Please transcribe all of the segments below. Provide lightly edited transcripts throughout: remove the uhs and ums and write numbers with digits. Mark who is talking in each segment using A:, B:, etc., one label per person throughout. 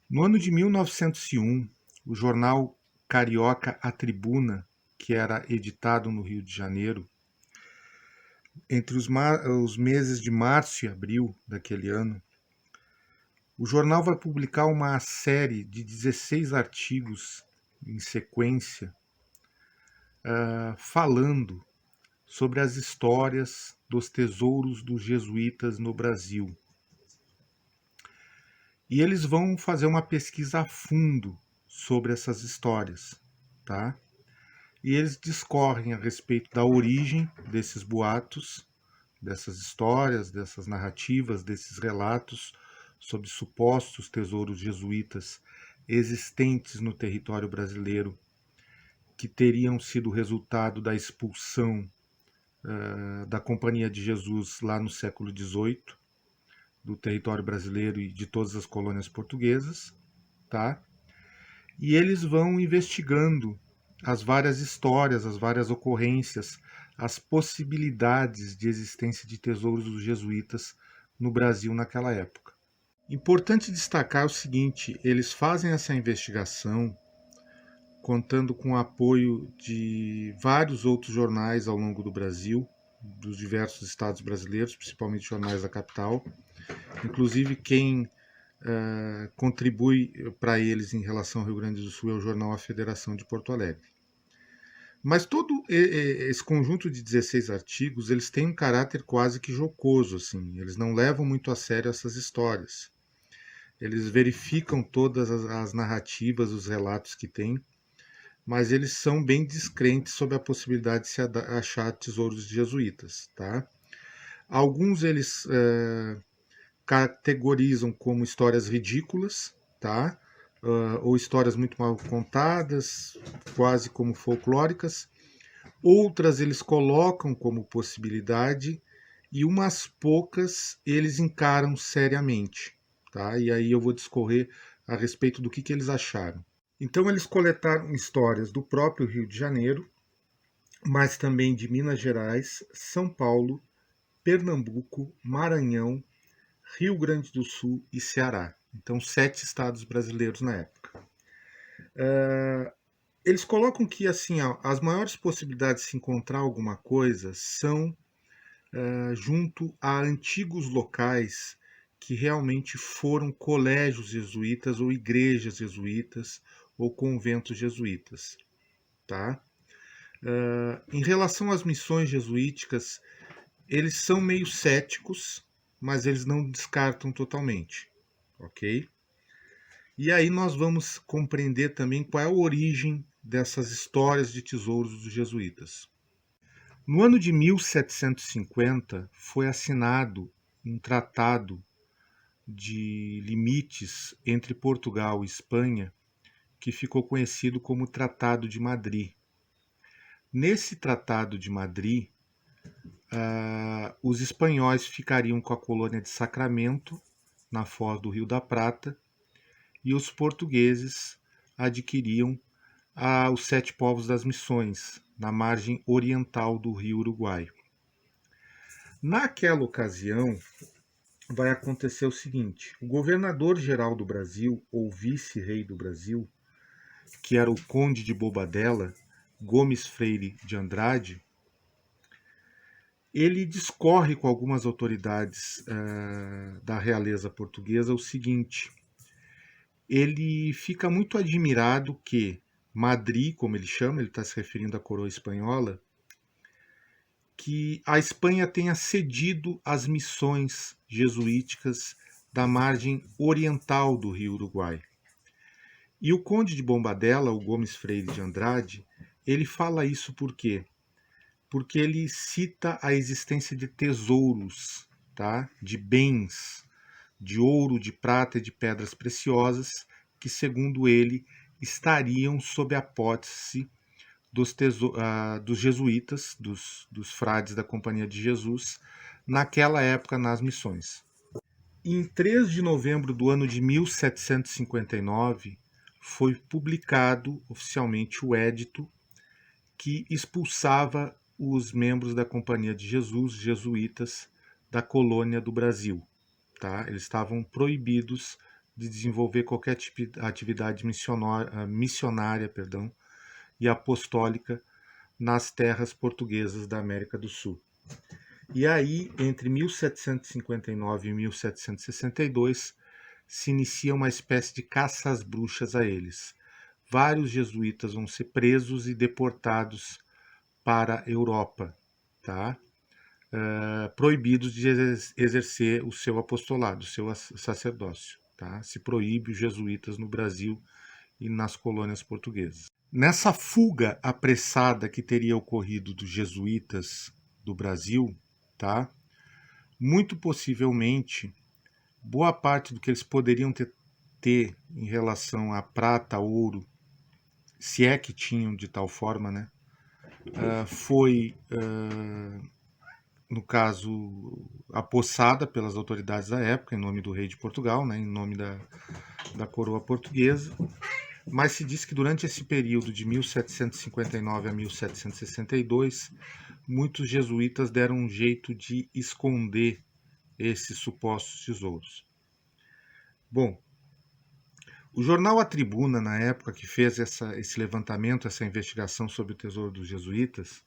A: No ano de 1901, o jornal carioca A Tribuna, que era editado no Rio de Janeiro, entre os meses de março e abril daquele ano, o jornal vai publicar uma série de 16 artigos em sequência, falando sobre as histórias dos tesouros dos jesuítas no Brasil. E eles vão fazer uma pesquisa a fundo sobre essas histórias, tá? E eles discorrem a respeito da origem desses boatos, dessas histórias, dessas narrativas, desses relatos sobre supostos tesouros jesuítas existentes no território brasileiro, que teriam sido resultado da expulsão da Companhia de Jesus lá no século XVIII, do território brasileiro e de todas as colônias portuguesas, tá? E eles vão investigando as várias histórias, as várias ocorrências, as possibilidades de existência de tesouros dos jesuítas no Brasil naquela época. Importante destacar o seguinte: eles fazem essa investigação contando com o apoio de vários outros jornais ao longo do Brasil, dos diversos estados brasileiros, principalmente jornais da capital. Inclusive, quem contribui para eles em relação ao Rio Grande do Sul é o jornal A Federação de Porto Alegre. Mas todo esse conjunto de 16 artigos, eles têm um caráter quase que jocoso, assim. Eles não levam muito a sério essas histórias. Eles verificam todas as narrativas, os relatos que tem, mas eles são bem descrentes sobre a possibilidade de se achar tesouros jesuítas, tá? Alguns eles categorizam como histórias ridículas, tá? Ou histórias muito mal contadas, quase como folclóricas. Outras eles colocam como possibilidade e umas poucas eles encaram seriamente, tá? E aí eu vou discorrer a respeito do que eles acharam. Então eles coletaram histórias do próprio Rio de Janeiro, mas também de Minas Gerais, São Paulo, Pernambuco, Maranhão, Rio Grande do Sul e Ceará. Então, 7 estados brasileiros na época. Eles colocam que assim, as maiores possibilidades de se encontrar alguma coisa são junto a antigos locais que realmente foram colégios jesuítas ou igrejas jesuítas ou conventos jesuítas. Tá? Em relação às missões jesuíticas, eles são meio céticos, mas eles não descartam totalmente, ok? E aí nós vamos compreender também qual é a origem dessas histórias de tesouros dos jesuítas. No ano de 1750 foi assinado um tratado de limites entre Portugal e Espanha, que ficou conhecido como Tratado de Madrid. Nesse Tratado de Madrid, os espanhóis ficariam com a colônia de Sacramento, na foz do Rio da Prata, e os portugueses adquiriam os 7 povos das Missões, na margem oriental do rio Uruguai. Naquela ocasião, vai acontecer o seguinte: o governador-geral do Brasil, ou vice-rei do Brasil, que era o conde de Bobadela, Gomes Freire de Andrade, ele discorre com algumas autoridades da realeza portuguesa o seguinte: ele fica muito admirado que Madrid, como ele chama, ele está se referindo à coroa espanhola, que a Espanha tenha cedido as missões jesuíticas da margem oriental do rio Uruguai. E o conde de Bombadela, o Gomes Freire de Andrade, ele fala isso por quê? Porque ele cita a existência de tesouros, tá? De bens, de ouro, de prata e de pedras preciosas, que, segundo ele, estariam sob a posse dos jesuítas, dos frades da Companhia de Jesus, naquela época nas missões. Em 3 de novembro do ano de 1759, foi publicado oficialmente o édito que expulsava os membros da Companhia de Jesus, jesuítas, da colônia do Brasil. Tá? Eles estavam proibidos de desenvolver qualquer tipo de atividade missionária, e apostólica nas terras portuguesas da América do Sul. E aí, entre 1759 e 1762, se inicia uma espécie de caça às bruxas a eles. Vários jesuítas vão ser presos e deportados para a Europa, tá? Proibidos de exercer o seu apostolado, o seu sacerdócio. Tá? Se proíbe os jesuítas no Brasil e nas colônias portuguesas. Nessa fuga apressada que teria ocorrido dos jesuítas do Brasil, tá? Muito possivelmente, boa parte do que eles poderiam ter em relação a prata, ouro, se é que tinham de tal forma, né? Foi, no caso, apossada pelas autoridades da época, em nome do rei de Portugal, né? Em nome da coroa portuguesa. Mas se diz que durante esse período de 1759 a 1762, muitos jesuítas deram um jeito de esconder esses supostos tesouros. Bom, o jornal A Tribuna, na época que fez esse levantamento, essa investigação sobre o tesouro dos jesuítas,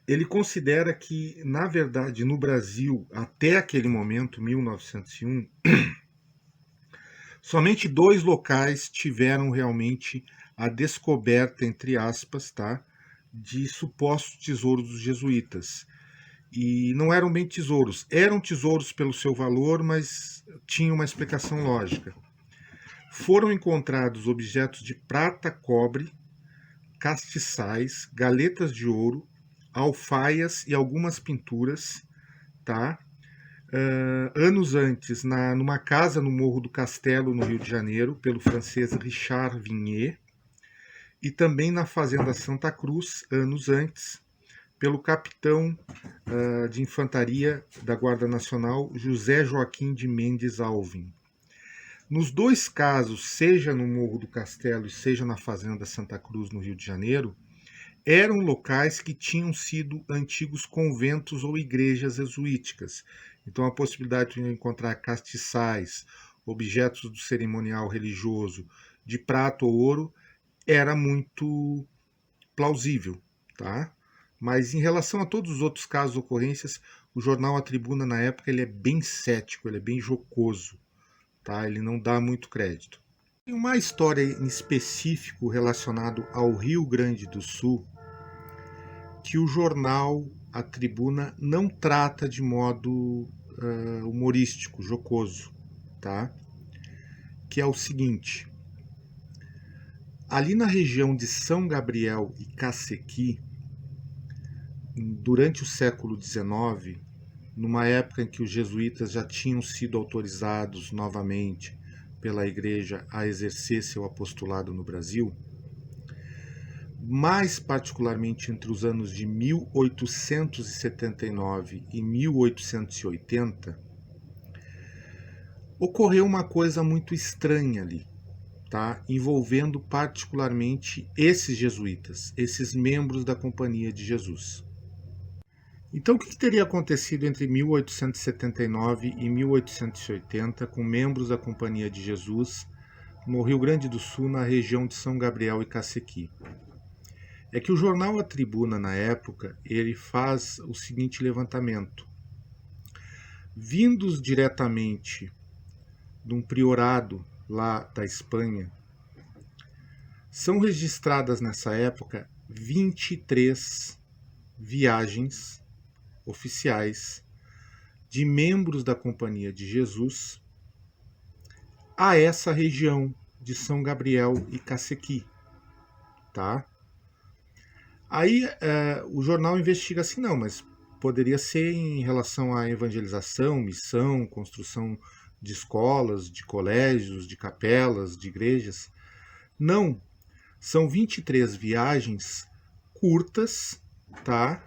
A: ele considera que, na verdade, no Brasil, até aquele momento, 1901, somente 2 locais tiveram realmente a descoberta, entre aspas, tá, de supostos tesouros dos jesuítas. E não eram bem tesouros. Eram tesouros pelo seu valor, mas tinham uma explicação lógica. Foram encontrados objetos de prata, cobre, castiçais, galetas de ouro, alfaias e algumas pinturas, tá? Anos antes, numa casa no Morro do Castelo, no Rio de Janeiro, pelo francês Richard Vignet, e também na Fazenda Santa Cruz, anos antes, pelo capitão de infantaria da Guarda Nacional, José Joaquim de Mendes Alvim. Nos 2 casos, seja no Morro do Castelo e seja na Fazenda Santa Cruz, no Rio de Janeiro, eram locais que tinham sido antigos conventos ou igrejas jesuíticas. Então, a possibilidade de encontrar castiçais, objetos do cerimonial religioso de prata ou ouro, era muito plausível, tá? Mas em relação a todos os outros casos, ocorrências, o jornal A Tribuna, na época, ele é bem cético, ele é bem jocoso, tá? Ele não dá muito crédito. Tem uma história em específico relacionado ao Rio Grande do Sul que o jornal A Tribuna não trata de modo humorístico, jocoso, tá? Que é o seguinte: ali na região de São Gabriel e Cacequi, durante o século XIX, numa época em que os jesuítas já tinham sido autorizados novamente pela Igreja a exercer seu apostolado no Brasil, mais particularmente entre os anos de 1879 e 1880, ocorreu uma coisa muito estranha ali, tá? Envolvendo particularmente esses jesuítas, esses membros da Companhia de Jesus. Então, o que teria acontecido entre 1879 e 1880 com membros da Companhia de Jesus no Rio Grande do Sul, na região de São Gabriel e Cacequi? É que o jornal A Tribuna, na época, ele faz o seguinte levantamento. Vindos diretamente de um priorado lá da Espanha, são registradas nessa época 23 viagens oficiais de membros da Companhia de Jesus a essa região de São Gabriel e Cacequi, tá? Aí o jornal investiga assim, não, mas poderia ser em relação à evangelização, missão, construção de escolas, de colégios, de capelas, de igrejas. Não, são 23 viagens curtas, tá?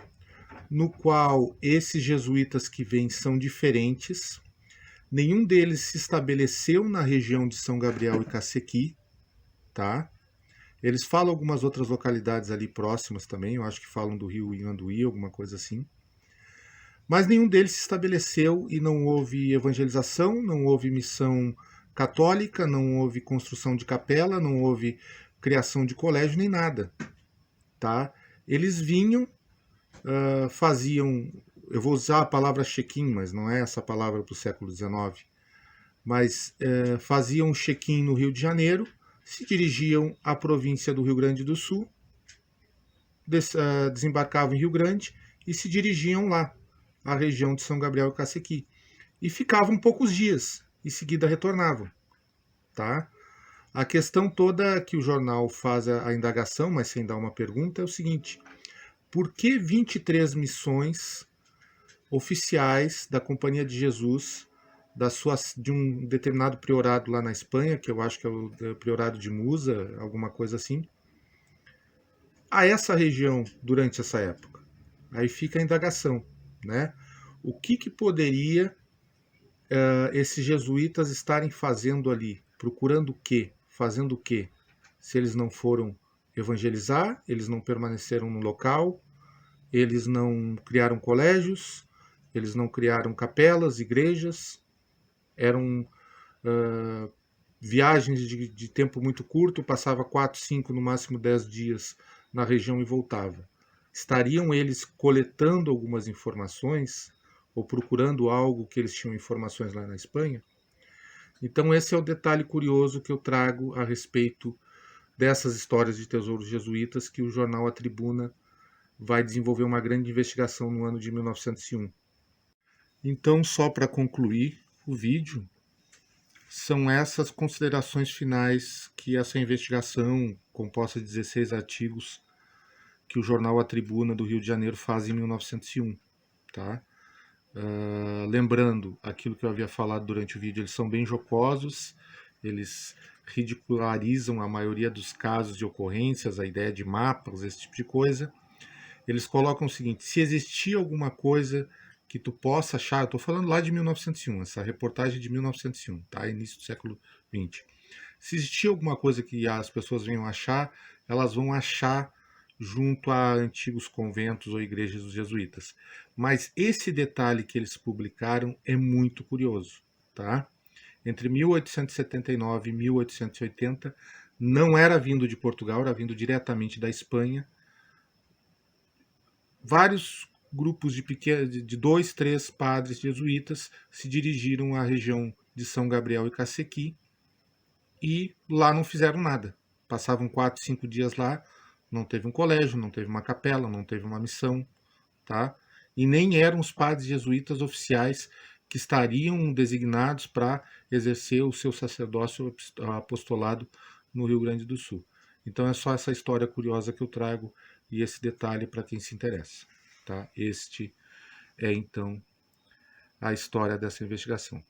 A: No qual esses jesuítas que vêm são diferentes. Nenhum deles se estabeleceu na região de São Gabriel e Cacequi, tá? Eles falam algumas outras localidades ali próximas também, eu acho que falam do rio Inhanduí, alguma coisa assim. Mas nenhum deles se estabeleceu e não houve evangelização, não houve missão católica, não houve construção de capela, não houve criação de colégio, nem nada. Tá? Eles vinham, faziam, eu vou usar a palavra check-in, mas não é essa palavra para o século XIX, mas faziam um check-in no Rio de Janeiro, se dirigiam à província do Rio Grande do Sul, desembarcavam em Rio Grande e se dirigiam lá, à região de São Gabriel e Cacequi. E ficavam poucos dias, em seguida retornavam. Tá? A questão toda que o jornal faz a indagação, mas sem dar uma pergunta, é o seguinte: por que 23 missões oficiais da Companhia de Jesus, de um determinado priorado lá na Espanha, que eu acho que é o priorado de Musa, alguma coisa assim, a essa região durante essa época? Aí fica a indagação, né? O que poderia esses jesuítas estarem fazendo ali? Procurando o quê? Fazendo o quê? Se eles não foram evangelizar, eles não permaneceram no local, eles não criaram colégios, eles não criaram capelas, igrejas, eram viagens de tempo muito curto, passava 4, 5, no máximo 10 dias na região e voltava. Estariam eles coletando algumas informações ou procurando algo que eles tinham informações lá na Espanha? Então esse é o detalhe curioso que eu trago a respeito dessas histórias de tesouros jesuítas que o jornal A Tribuna vai desenvolver uma grande investigação no ano de 1901. Então, só para concluir o vídeo, são essas considerações finais que essa investigação, composta de 16 artigos, que o jornal A Tribuna do Rio de Janeiro faz em 1901. Tá? Lembrando aquilo que eu havia falado durante o vídeo, eles são bem jocosos, eles ridicularizam a maioria dos casos de ocorrências, a ideia de mapas, esse tipo de coisa. Eles colocam o seguinte: se existir alguma coisa que tu possa achar, eu estou falando lá de 1901, essa reportagem de 1901, tá? Início do século XX. Se existir alguma coisa que as pessoas venham achar, elas vão achar junto a antigos conventos ou igrejas dos jesuítas. Mas esse detalhe que eles publicaram é muito curioso, tá? Entre 1879 e 1880, não era vindo de Portugal, era vindo diretamente da Espanha. Vários grupos de 2, 3 padres jesuítas se dirigiram à região de São Gabriel e Cacequi e lá não fizeram nada. Passavam 4, 5 dias lá, não teve um colégio, não teve uma capela, não teve uma missão, tá? E nem eram os padres jesuítas oficiais que estariam designados para exercer o seu sacerdócio apostolado no Rio Grande do Sul. Então é só essa história curiosa que eu trago e esse detalhe para quem se interessa. Tá? Este é então a história dessa investigação.